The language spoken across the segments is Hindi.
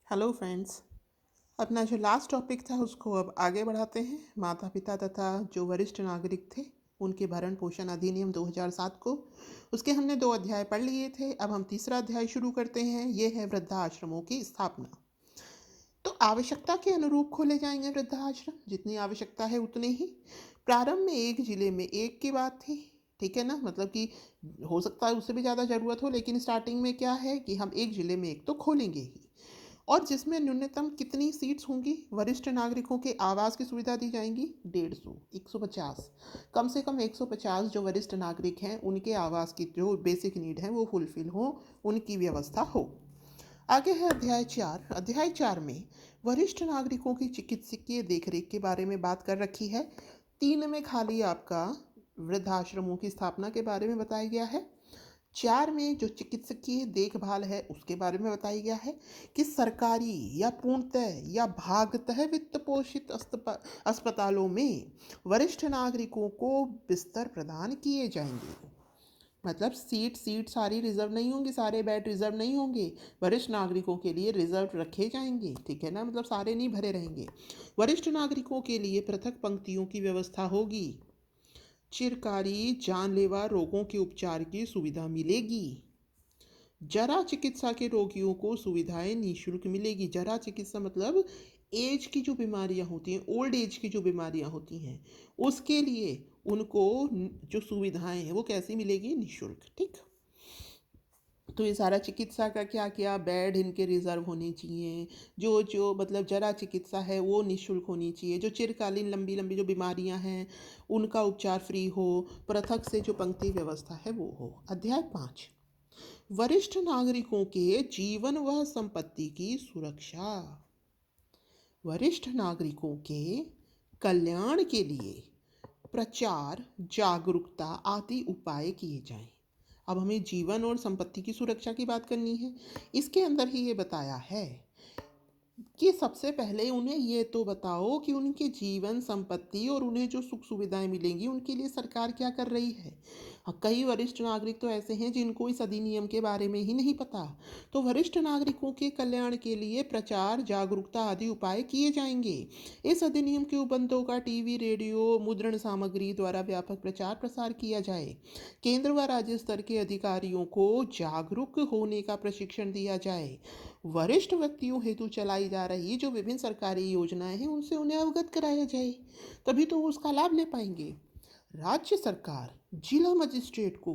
Hello friends. अपना जो लास्ट टॉपिक था उसको अब आगे बढ़ाते हैं। माता पिता तथा जो वरिष्ठ नागरिक थे उनके भरण पोषण अधिनियम 2007 को, उसके हमने 2 अध्याय पढ़ लिए थे। अब हम तीसरा अध्याय शुरू करते हैं। ये है वृद्धाश्रमों की स्थापना। तो आवश्यकता के अनुरूप खोले जाएंगे वृद्धाश्रम, जितनी आवश्यकता है उतने ही। प्रारंभ में एक जिले में एक की बात थी, ठीक है ना। मतलब कि हो सकता है उससे भी ज़्यादा ज़रूरत हो, लेकिन स्टार्टिंग में क्या है कि हम एक जिले में एक तो खोलेंगे ही। और जिसमें न्यूनतम कितनी सीट्स होंगी? वरिष्ठ नागरिकों के आवास की सुविधा दी जाएंगी 150, 150, कम से कम 150 जो वरिष्ठ नागरिक हैं उनके आवास की जो बेसिक नीड है वो फुलफिल हो, उनकी व्यवस्था हो। आगे है अध्याय 4 में वरिष्ठ नागरिकों की चिकित्सकीय देखरेख के बारे में बात कर रखी है। 3 में खाली आपका वृद्धाश्रमों की स्थापना के बारे में बताया गया है। 4 में जो चिकित्सकीय देखभाल है उसके बारे में बताया गया है कि सरकारी या पूर्णतः या भागतः वित्त पोषित अस्पतालों में वरिष्ठ नागरिकों को बिस्तर प्रदान किए जाएंगे। मतलब सीट सारी रिजर्व नहीं होंगी, सारे बेड रिजर्व नहीं होंगे, वरिष्ठ नागरिकों के लिए रिजर्व रखे जाएंगे, ठीक है ना। मतलब सारे नहीं भरे रहेंगे। वरिष्ठ नागरिकों के लिए पृथक पंक्तियों की व्यवस्था होगी। चिरकारी जानलेवा रोगों के उपचार की सुविधा मिलेगी। जरा चिकित्सा के रोगियों को सुविधाएं निःशुल्क मिलेगी। जरा चिकित्सा मतलब एज की जो बीमारियां होती हैं, ओल्ड एज की जो बीमारियां होती हैं, उसके लिए उनको जो सुविधाएं हैं वो कैसी मिलेगी? निःशुल्क, ठीक। तो ये सारा चिकित्सा का क्या किया? बेड इनके रिजर्व होने चाहिए। जो जो मतलब जरा चिकित्सा है वो निःशुल्क होनी चाहिए। जो चिरकालीन लंबी लंबी जो बीमारियां हैं उनका उपचार फ्री हो। पृथक से जो पंक्ति व्यवस्था है वो हो। अध्याय 5, वरिष्ठ नागरिकों के जीवन व संपत्ति की सुरक्षा। वरिष्ठ नागरिकों के कल्याण के लिए प्रचार, जागरूकता आदि उपाय किए जाएं। अब हमें जीवन और संपत्ति की सुरक्षा की बात करनी है। इसके अंदर ही ये बताया है कि सबसे पहले उन्हें ये तो बताओ कि उनके जीवन संपत्ति और उन्हें जो सुख सुविधाएं मिलेंगी उनके लिए सरकार क्या कर रही है। कई वरिष्ठ नागरिक तो ऐसे हैं जिनको इस अधिनियम के बारे में ही नहीं पता। तो वरिष्ठ नागरिकों के कल्याण के लिए प्रचार, जागरूकता आदि उपाय किए जाएंगे। इस अधिनियम के उपबंधों का टीवी, रेडियो, मुद्रण सामग्री द्वारा व्यापक प्रचार प्रसार किया जाए। केंद्र व राज्य स्तर के अधिकारियों को जागरूक होने का प्रशिक्षण दिया जाए। वरिष्ठ व्यक्तियों हेतु चलाई जा रही जो विभिन्न सरकारी योजनाएं हैं उनसे उन्हें अवगत कराया जाए, तभी तो वो उसका लाभ ले पाएंगे। राज्य सरकार जिला मजिस्ट्रेट को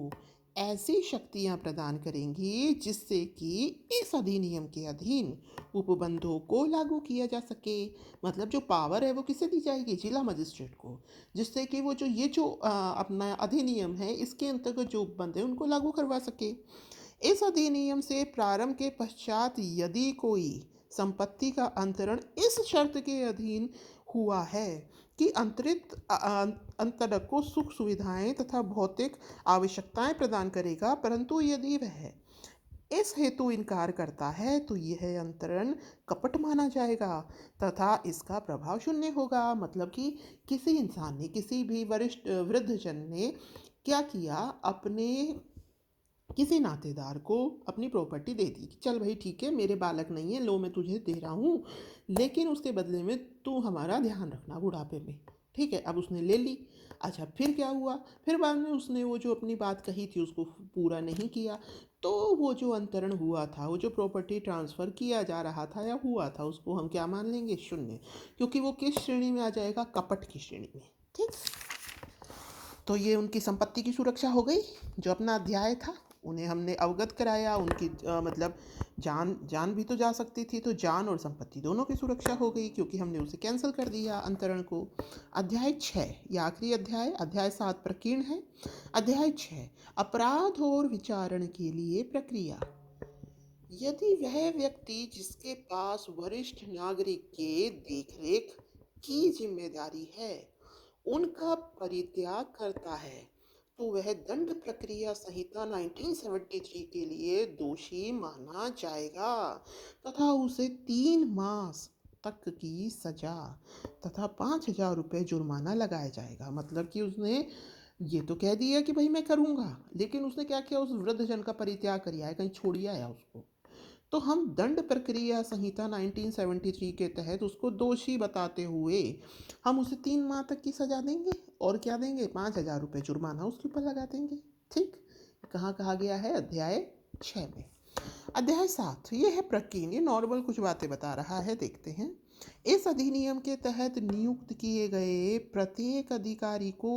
ऐसी शक्तियां प्रदान करेंगी जिससे कि इस अधिनियम के अधीन उपबंधों को लागू किया जा सके। मतलब जो पावर है वो किसे दी जाएगी? जिला मजिस्ट्रेट को, जिससे कि वो जो ये जो अपना अधिनियम है इसके अंतर्गत जो उपबंध है उनको लागू करवा सके। इस अधिनियम से प्रारंभ के पश्चात यदि कोई संपत्ति का अंतरण इस शर्त के अधीन हुआ है कि अंतरित अंतरक को सुख सुविधाएं तथा भौतिक आवश्यकताएं प्रदान करेगा, परंतु यदि वह इस हेतु इनकार करता है तो यह अंतरण कपट माना जाएगा तथा इसका प्रभाव शून्य होगा। मतलब कि किसी इंसान ने, किसी भी वरिष्ठ वृद्धजन ने क्या किया? अपने किसी नातेदार को अपनी प्रॉपर्टी दे दी कि चल भाई ठीक है, मेरे बालक नहीं है, लो मैं तुझे दे रहा हूँ, लेकिन उसके बदले में तू हमारा ध्यान रखना बुढ़ापे में, ठीक है। अब उसने ले ली। अच्छा, फिर क्या हुआ? फिर बाद में उसने वो जो अपनी बात कही थी उसको पूरा नहीं किया। तो वो जो अंतरण हुआ था, वो जो प्रॉपर्टी ट्रांसफ़र किया जा रहा था या हुआ था, उसको हम क्या मान लेंगे? शून्य। क्योंकि वो किस श्रेणी में आ जाएगा? कपट की श्रेणी में, ठीक। तो ये उनकी संपत्ति की सुरक्षा हो गई। जो अपना अध्याय था उन्हें हमने अवगत कराया। उनकी मतलब जान जान भी तो जा सकती थी, तो जान और संपत्ति दोनों की सुरक्षा हो गई क्योंकि हमने उसे कैंसिल कर दिया अंतरण को। अध्याय 6, ये आखिरी अध्याय 7 प्रकीर्ण है। अध्याय 6, अपराध और विचारण के लिए प्रक्रिया। यदि वह व्यक्ति जिसके पास वरिष्ठ नागरिक के देखरेख की जिम्मेदारी है उनका परित्याग करता है तो वह दंड प्रक्रिया संहिता 1973 के लिए दोषी माना जाएगा तथा उसे 3 मास तक की सजा तथा 5,000 रुपये जुर्माना लगाया जाएगा। मतलब कि उसने ये तो कह दिया कि भाई मैं करूँगा, लेकिन उसने क्या किया? उस वृद्धजन का परित्याग कर आया, कहीं छोड़ आया उसको। तो हम दंड प्रक्रिया संहिता 1973 के तहत उसको दोषी बताते हुए हम उसे 3 माह तक की सजा देंगे और क्या देंगे, 5,000 रुपये जुर्माना उसके ऊपर लगा देंगे। ठीक, कहाँ कहा गया है, अध्याय 6 में। अध्याय 7 ये है प्रकीर्णन, ये नॉर्मल कुछ बातें बता रहा है, देखते हैं। इस अधिनियम के तहत नियुक्त किए गए प्रत्येक अधिकारी को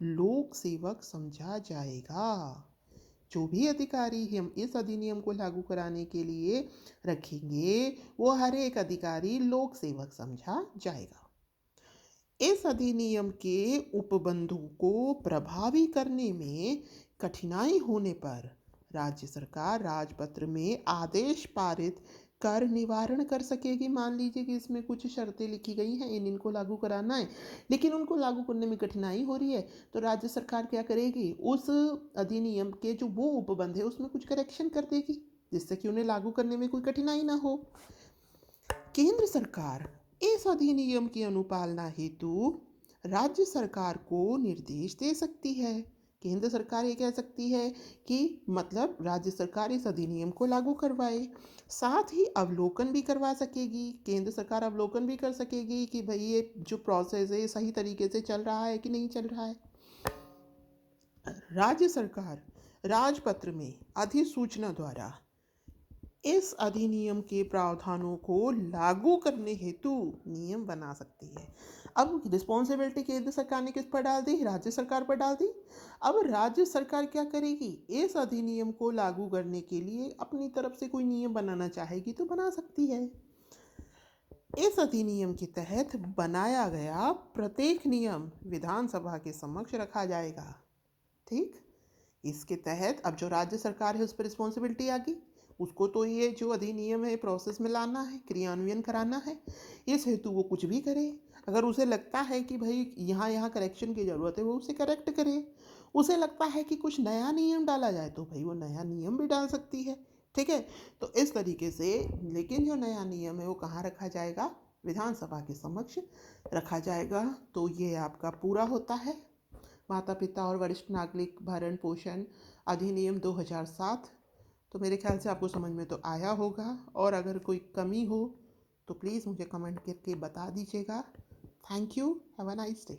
लोक सेवक समझा जाएगा। जो भी अधिकारी हम इस अधिनियम को लागू कराने के लिए रखेंगे वो हर एक अधिकारी लोक सेवक समझा जाएगा। इस अधिनियम के उपबंधों को प्रभावी करने में कठिनाई होने पर राज्य सरकार राजपत्र में आदेश पारित कर निवारण कर सकेगी। मान लीजिए कि इसमें कुछ शर्तें लिखी गई हैं, इनको लागू कराना है, लेकिन उनको लागू करने में कठिनाई हो रही है, तो राज्य सरकार क्या करेगी, उस अधिनियम के जो वो उपबंध है उसमें कुछ करेक्शन कर देगी, जिससे कि उन्हें लागू करने में कोई कठिनाई ना हो। केंद्र सरकार इस अधिनियम की अनुपालना हेतु राज्य सरकार को निर्देश दे सकती है। केंद्र सरकार ये कह सकती है कि मतलब राज्य सरकार इस अधिनियम को लागू करवाए, साथ ही अवलोकन भी करवा सकेगी। केंद्र सरकार अवलोकन भी कर सकेगी कि भाई ये जो प्रोसेस है सही तरीके से चल रहा है कि नहीं चल रहा है। राज्य सरकार राजपत्र में अधिसूचना द्वारा इस अधिनियम के प्रावधानों को लागू करने हेतु नियम बना सकती है। अब रिस्पॉन्सिबिलिटी केंद्र सरकार ने किस पर डाल दी, राज्य सरकार पर डाल दी। अब राज्य सरकार क्या करेगी, इस अधिनियम को लागू करने के लिए अपनी तरफ से कोई नियम बनाना चाहेगी तो बना सकती है। इस अधिनियम के तहत बनाया गया प्रत्येक नियम विधानसभा के समक्ष रखा जाएगा। ठीक, इसके तहत अब जो राज्य सरकार है उस पर रिस्पॉन्सिबिलिटी आ गई, उसको तो ये जो अधिनियम है प्रोसेस में लाना है, क्रियान्वयन कराना है। इस हेतु वो कुछ भी करे, अगर उसे लगता है कि भाई यहाँ यहाँ करेक्शन की ज़रूरत है वो उसे करेक्ट करे, उसे लगता है कि कुछ नया नियम डाला जाए तो भाई वो नया नियम भी डाल सकती है। ठीक है, तो इस तरीके से, लेकिन जो नया नियम है वो कहाँ रखा जाएगा, विधानसभा के समक्ष रखा जाएगा। तो ये आपका पूरा होता है माता पिता और वरिष्ठ नागरिक भरण पोषण अधिनियम 2007। तो मेरे ख्याल से आपको समझ में तो आया होगा, और अगर कोई कमी हो तो प्लीज़ मुझे कमेंट करके बता दीजिएगा। Thank you, have a nice day.